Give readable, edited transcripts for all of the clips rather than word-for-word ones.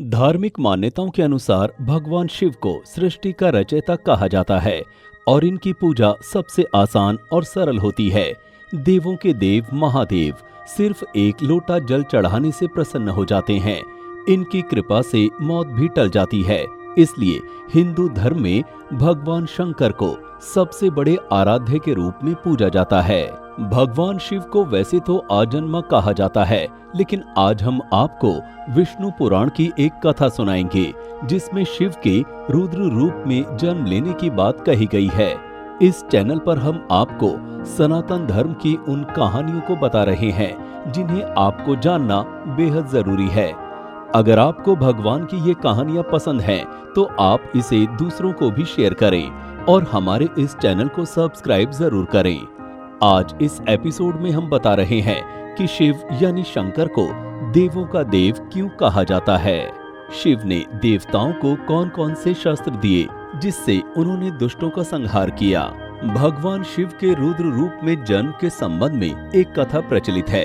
धार्मिक मान्यताओं के अनुसार भगवान शिव को सृष्टि का रचयिता कहा जाता है और इनकी पूजा सबसे आसान और सरल होती है। देवों के देव महादेव सिर्फ एक लोटा जल चढ़ाने से प्रसन्न हो जाते हैं। इनकी कृपा से मौत भी टल जाती है। इसलिए हिंदू धर्म में भगवान शंकर को सबसे बड़े आराध्य के रूप में पूजा जाता है। भगवान शिव को वैसे तो आजन्मा कहा जाता है, लेकिन आज हम आपको विष्णु पुराण की एक कथा सुनाएंगे जिसमें शिव के रुद्र रूप में जन्म लेने की बात कही गई है। इस चैनल पर हम आपको सनातन धर्म की उन कहानियों को बता रहे हैं जिन्हें आपको जानना बेहद जरूरी है। अगर आपको भगवान की ये कहानियां पसंद हैं, तो आप इसे दूसरों को भी शेयर करें और हमारे इस चैनल को सब्सक्राइब जरूर करें। आज इस एपिसोड में हम बता रहे हैं कि शिव यानी शंकर को देवों का देव क्यों कहा जाता है। शिव ने देवताओं को कौन कौन से शस्त्र दिए जिससे उन्होंने दुष्टों का संहार किया। भगवान शिव के रुद्र रूप में जन्म के संबंध में एक कथा प्रचलित है।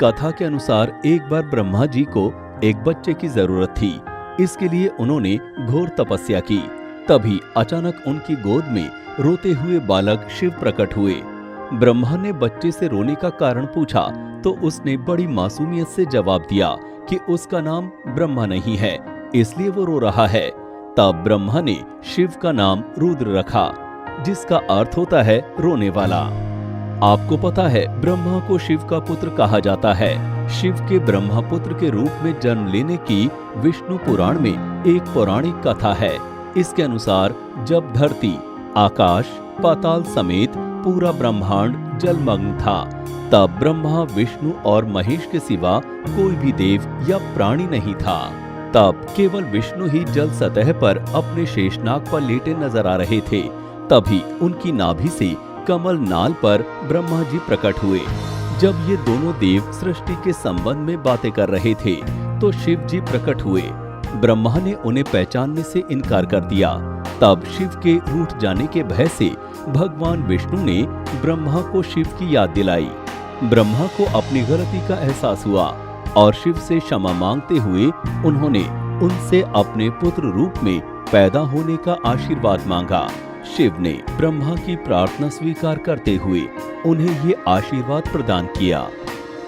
कथा के अनुसार एक बार ब्रह्मा जी को एक बच्चे की जरूरत थी। इसके लिए उन्होंने घोर तपस्या की। तभी अचानक उनकी गोद में रोते हुए बालक शिव प्रकट हुए। ब्रह्मा ने बच्चे से रोने का कारण पूछा तो उसने बड़ी मासूमियत से जवाब दिया कि उसका नाम ब्रह्मा नहीं है, इसलिए वो रो रहा है। तब ब्रह्मा ने शिव का नाम रुद्र रखा, जिसका अर्थ होता है रोने वाला। आपको पता है ब्रह्मा को शिव का पुत्र कहा जाता है। शिव के ब्रह्मा पुत्र के रूप में जन्म लेने की विष्णु पुराण में एक पौराणिक कथा है। इसके अनुसार जब धरती, आकाश, पाताल समेत पूरा ब्रह्मांड जलमग्न था, तब ब्रह्मा, विष्णु और महेश के सिवा कोई भी देव या प्राणी नहीं था। तब केवल विष्णु ही जल सतह पर अपने शेषनाग पर लेटे नजर आ रहे थे। तभी उनकी नाभि से कमल नाल पर ब्रह्मा जी प्रकट हुए। जब ये दोनों देव सृष्टि के संबंध में बातें कर रहे थे तो शिव जी प्रकट हुए। ब्रह्मा ने उन्हें पहचानने से इनकार कर दिया। तब शिव के रूठ जाने के भय से भगवान विष्णु ने ब्रह्मा को शिव की याद दिलाई। ब्रह्मा को अपनी गलती का एहसास हुआ और शिव से क्षमा मांगते हुए उन्होंने उनसे अपने पुत्र रूप में पैदा होने का आशीर्वाद मांगा। शिव ने ब्रह्मा की प्रार्थना स्वीकार करते हुए उन्हें ये आशीर्वाद प्रदान किया।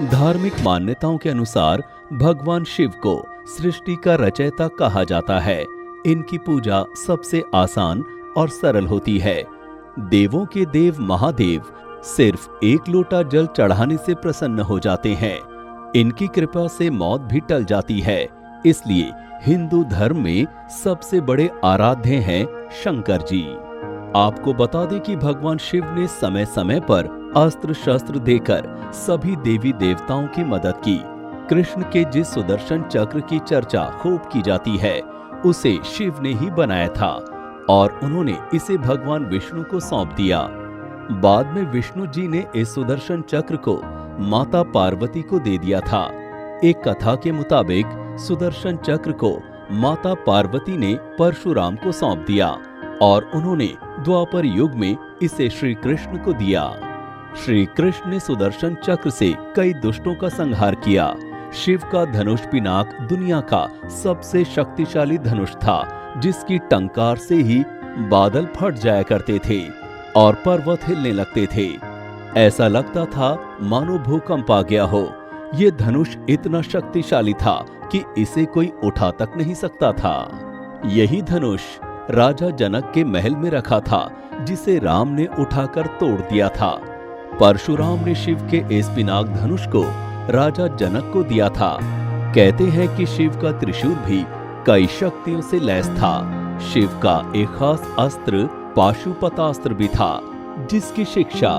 धार्मिक मान्यताओं के अनुसार भगवान शिव को सृष्टि का रचयिता कहा जाता है। इनकी पूजा सबसे आसान और सरल होती है। देवों के देव महादेव सिर्फ एक लोटा जल चढ़ाने से प्रसन्न हो जाते हैं। इनकी कृपा से मौत भी टल जाती है। इसलिए हिंदू धर्म में सबसे बड़े आराध्य हैं शंकर जी। आपको बता दें कि भगवान शिव ने समय समय पर अस्त्र शस्त्र देकर सभी देवी देवताओं की मदद की। कृष्ण के जिस सुदर्शन चक्र की चर्चा खूब की जाती है, उसे शिव ने ही बनाया था और उन्होंने इसे भगवान विष्णु को सौंप दिया। बाद में विष्णु जी ने इस सुदर्शन चक्र को माता पार्वती को दे दिया था। एक कथा के मुताबिक सुदर्शन चक्र को माता पार्वती ने परशुराम को सौंप दिया और उन्होंने द्वापर युग में इसे श्री कृष्ण को दिया। श्री कृष्ण ने सुदर्शन चक्र से कई दुष्टों का संहार किया। शिव का धनुष पिनाक दुनिया का सबसे शक्तिशाली धनुष था, जिसकी टंकार से ही बादल फट जाया करते थे और पर्वत हिलने लगते थे। ऐसा लगता था मानो भूकंप आ गया हो। ये धनुष इतना शक्तिशाली था कि इसे कोई उठा तक नहीं सकता था। यही धनुष राजा जनक के महल में रखा था, जिसे राम ने उठाकर तोड़ दिया था। परशुराम ने शिव के इस पिनाक धनुष को राजा जनक को दिया था। कहते हैं कि शिव का त्रिशूल भी कई शक्तियों से लैस था। शिव का एक खास अस्त्र पाशुपतास्त्र भी था, जिसकी शिक्षा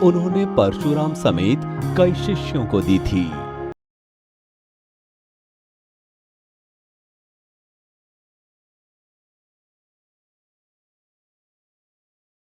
उन्होंने परशुराम समेत कई शिष्यों को दी थी।